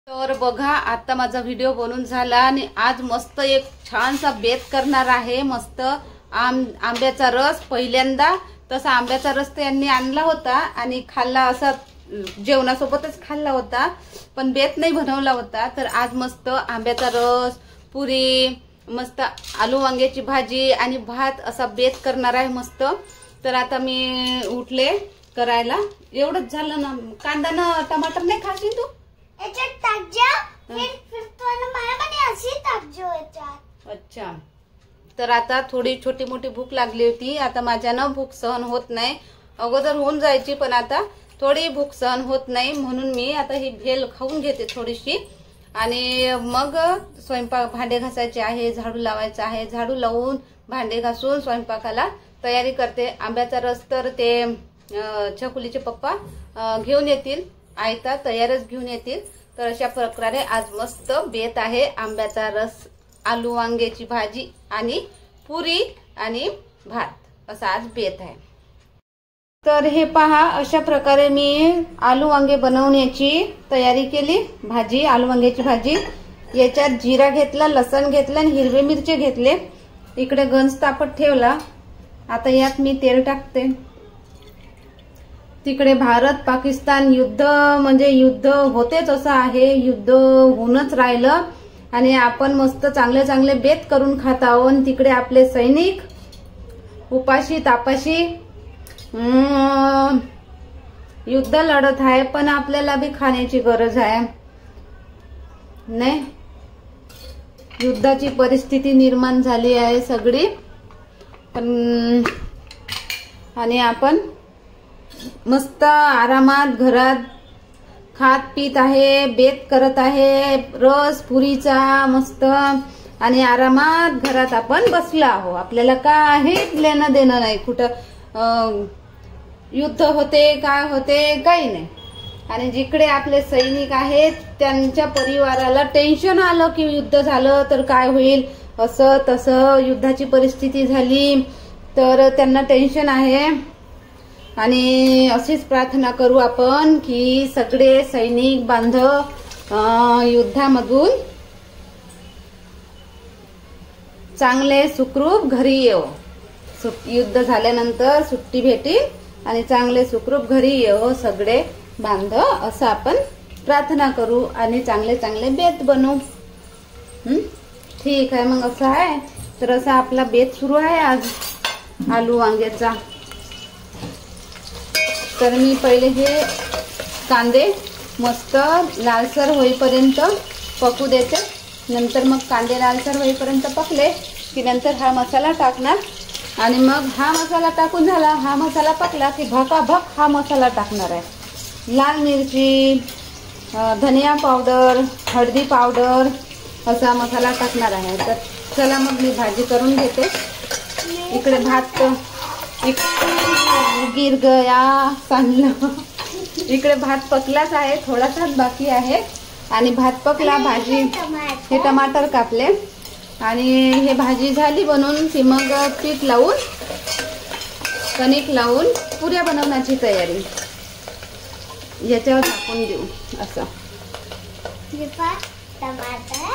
तर बघा आता माझा व्हिडिओ बनून झाला आणि आज मस्त एक छानसा बेत करणार आहे। मस्त आंब्याचा रस, पहिल्यांदा तसा आंब्याचा रस त्यांनी आणला होता आणि खाल्ला, असा जेवणासोबतच खाल्ला होता, पण बेत नाही बनवला होता। तर आज मस्त आंब्याचा रस, पुरी, मस्त आलू वांग्याची भाजी आणि भात असा बेत करणार आहे मस्त। तर आता मी उठले करायला। एवढंच झालं ना, कांदा ना टमाटर नाही खाशील तू? याच्यात टाकजा, फिर तो ना मला पण अशी टाकजो याच्यात। अच्छा, तर आता थोडी छोटी मोठी भूक लागली होती। आता माझ्यानं भूक सहन होत नाही, अगोदर होऊन जायची पण आता थोडी भूक सहन होत नाही, म्हणून मी आता ही भेल खाऊन घेते थोडीशी आणि मग स्वयंपाक, भांडे घासायचे आहे, झाडू लावायचा आहे, झाडू लावून भांडे घासून स्वयंपाकाला तयारी करते। आंब्याचा रस तर ते छकुलीचे पप्पा घेऊन येतील, आयता तयारच घेऊन येतील। तर अशा प्रकारे आज मस्त बेत आहे, आंब्याचा रस, आलू वांग्याची भाजी आणि पुरी आणि भात असा आज बेत आहे। तर हे पहा, अशा प्रकारे मी आलू वांगे बनवण्याची तयारी केली। भाजी, आलू वांग्याची भाजी, याच्यात जिरा घेतला, लसण घेतलं आणि हिरवे मिरची घेतले। इकडे गंज तापत ठेवला। आता यात मी तेल टाकते। तिकडे भारत पाकिस्तान युद्ध म्हणजे युद्ध होतेच असं आहे, युद्ध होऊनच राहिलं आणि आपण मस्त चांगले चांगले बेत करून खात आहोत। तिकडे आपले सैनिक उपाशी तापाशी युद्ध लढत आहे, पण आपल्याला बी खाण्याची गरज आहे नाही। युद्धाची परिस्थिती निर्माण झाली आहे सगळी, पण आणि आपण मस्त आरामात घरात खात पीत आहे, बेत करत आहे रस पुरीचा मस्त, आणि आरामात घरात आपण बसलो आहो। आपल्याला काही लेणं देणं नाही, कुठं युद्ध होते काय होते काही नाही। आणि जिकडे आपले सैनिक आहेत त्यांच्या परिवाराला टेन्शन आलं की युद्ध झालं तर काय होईल, असं तसं युद्धाची परिस्थिती झाली तर त्यांना टेन्शन आहे। आणि अशीच प्रार्थना करू आपण की सगळे सैनिक बांधव युद्धामधून चांगले सुखरूप घरी येऊ, युद्ध झाल्यानंतर सुट्टी भेटील आणि चांगले सुखरूप घरी येऊ सगळे बांधव, असं आपण प्रार्थना करू आणि चांगले चांगले बेत बनवू। ठीक आहे, मग असं आहे तर असा आपला बेत सुरू आहे आज आलू वांग्याचा। तर मी पहिले हे कांदे मस्त लालसर होईपर्यंत पकू देते, नंतर मग कांदे लालसर होईपर्यंत पकले की नंतर हा मसाला टाकणार आणि मग हा मसाला टाकून झाला, हा मसाला पकला की भकाभक हा मसाला टाकणार आहे। लाल मिरची, धनिया पावडर, हळदी पावडर असा मसाला टाकणार आहे। तर चला मग मी भाजी करून घेते। इकडे भात गिर गया सांगलं, इकडे भात पकलाच आहे, थोडासाच बाकी आहे आणि भात पकला, भाजी हे टमाटर कापले आणि हे भाजी झाली बनवून की मग पीठ लावून कणिक लावून पुऱ्या बनवण्याची तयारी, याच्यावर टाकून देऊ असं। टमाटर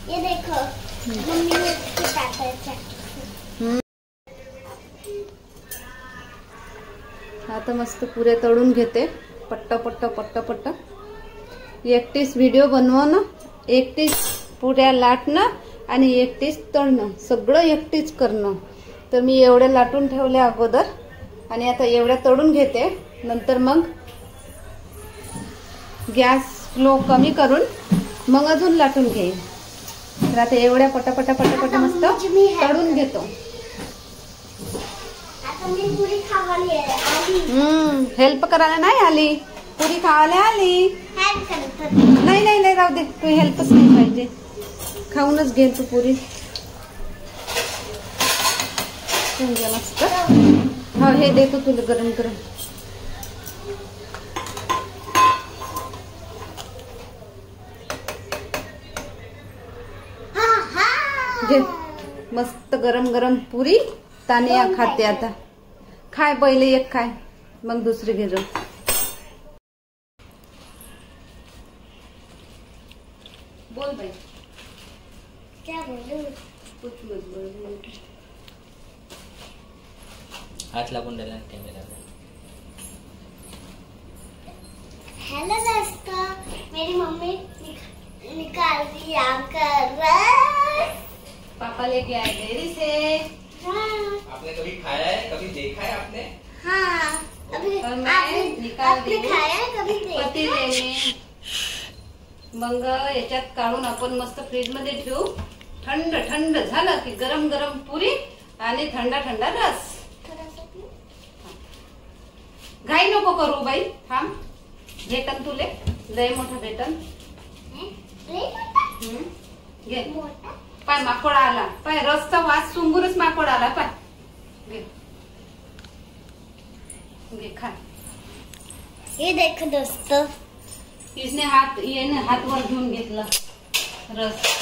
ये देखो मम्मी ने काटा। आता मस्त पुऱ्या तळून घेते, पट्ट पट्ट पट्ट पट्ट। एकटीच व्हिडिओ बनवणं, एकटीच पुऱ्या लाटणं आणि एकटीच तळणं, सगळं एकटीच करणं। तर मी एवढ्या लाटून ठेवल्या अगोदर आणि आता एवढ्या तळून घेते, नंतर मग गॅस फ्लो कमी करून मग अजून लाटून घेईन। तर आता एवढ्या पटापटा पटापटा मस्त तळून घेतो। हेल्प करायला नाही आली, पुरी खावायला आली। नाही नाही नाही, राहू दे, तू हेल्पच नाही पाहिजे, खाऊनच घे तू पुरी। मस्त हो, हे देतो तुला गरम गरम। घे मस्त गरम गरम पुरी, तानिया खाते आता। खाय पहिले एक खाय, मग दुसरी घे। बोल भाई, क्या बोलूं? कुछ मत बोल. हात लागून राहिला कॅमेराला. हेलो दोस्तों, मेरी मम्मी निकाल रही आम का रस. पापा लेके आए डेयरी से. हाँ आपने कभी खाया है, कभी देखा है आपने? हाँ, अभी और मैं आपने निकाल आपने रही खाया है कभी? देखा पतीलेने. मग याच्यात काढून आपण मस्त फ्रीज मध्ये ठेवू. थंड थंड झालं की गरम गरम पुरी आणि थंडा थंडा रस. थोड़ा सा पी. घाई नको करू बाई, थांब. भेटन तुले लय मोठा भेटन. लय मोठा? घे. मोठा? पाय माकोडा आला. पाय रसचा वास सुंगूरच माकोडा आला. पाय घे, घे खा. ये देखो दोस्तों, इसने येने हात वर घेऊन घेतला रस.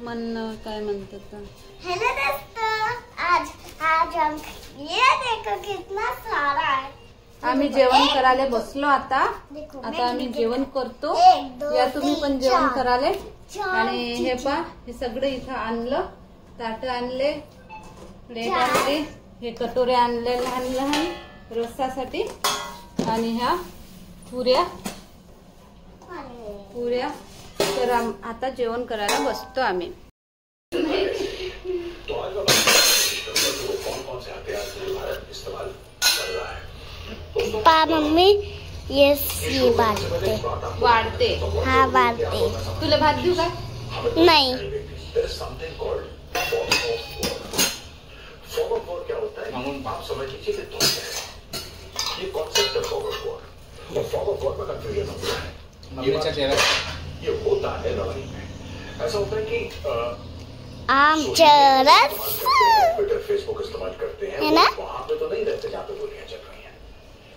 मन काय म्हणतात. हेलो दोस्तों, आज हम ये देखो कितना सारा है. आम्ही जेवण करायला बसलो आता. देखो, आता आम्ही जेवण करतो. एक, दो, या तुम्ही पण तीन, जेवण चार. कराले. चार, आणि हे चार. पा हे सगळं इथं आणलं. ताट आणले, प्लेट चार. आणले, हे कटोरे आणले लहान लहान रस्सासाठी. आणि ह्या पुऱ्या. तर आता जेवण करायला बसतो आम्ही. पा मम्मी ये बांधते. वाढते. हाँ बांधते. तुला भात देऊ का? नहीं. फॉरवर्ड वॉर क्या होता है? आप समझ लीजिए कि दो ये कॉन्सेप्ट है फॉरवर्ड वॉर. और फॉरवर्ड वॉर में कंफ्यूजन होता है. ये होता है लड़ाई में. ऐसा होता है कि आमचा रस ट्विटर फेसबुक इस्तेमाल करते हैं है ना? वहां पे तो नहीं रहते जहाँ पे गोलियां चल रही हैं,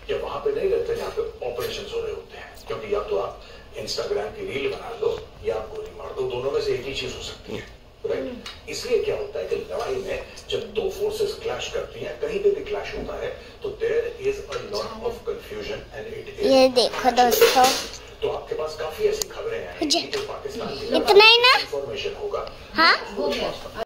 या वहां पे नहीं रहते जहाँ पे ऑपरेशन हो रहे होते हैं. क्योंकि या तो आप इंस्टाग्राम की रील बना लो या आप गोली मार दो. दोनों में से एक ही चीज हो सकती है. राइट. इसलिए क्या होता है कि लड़ाई में जब दो फोर्सेस क्लैश करती हैं, कहीं पे भी क्लैश होता है, तो there is a lot of confusion and it is. ये देखो दोस्तों, तो आपके पास काफी ऐसी खबरें हैं कि जो पाकिस्तान की इतना ही ना? इंफॉर्मेशन होगा. हाँ हो गया.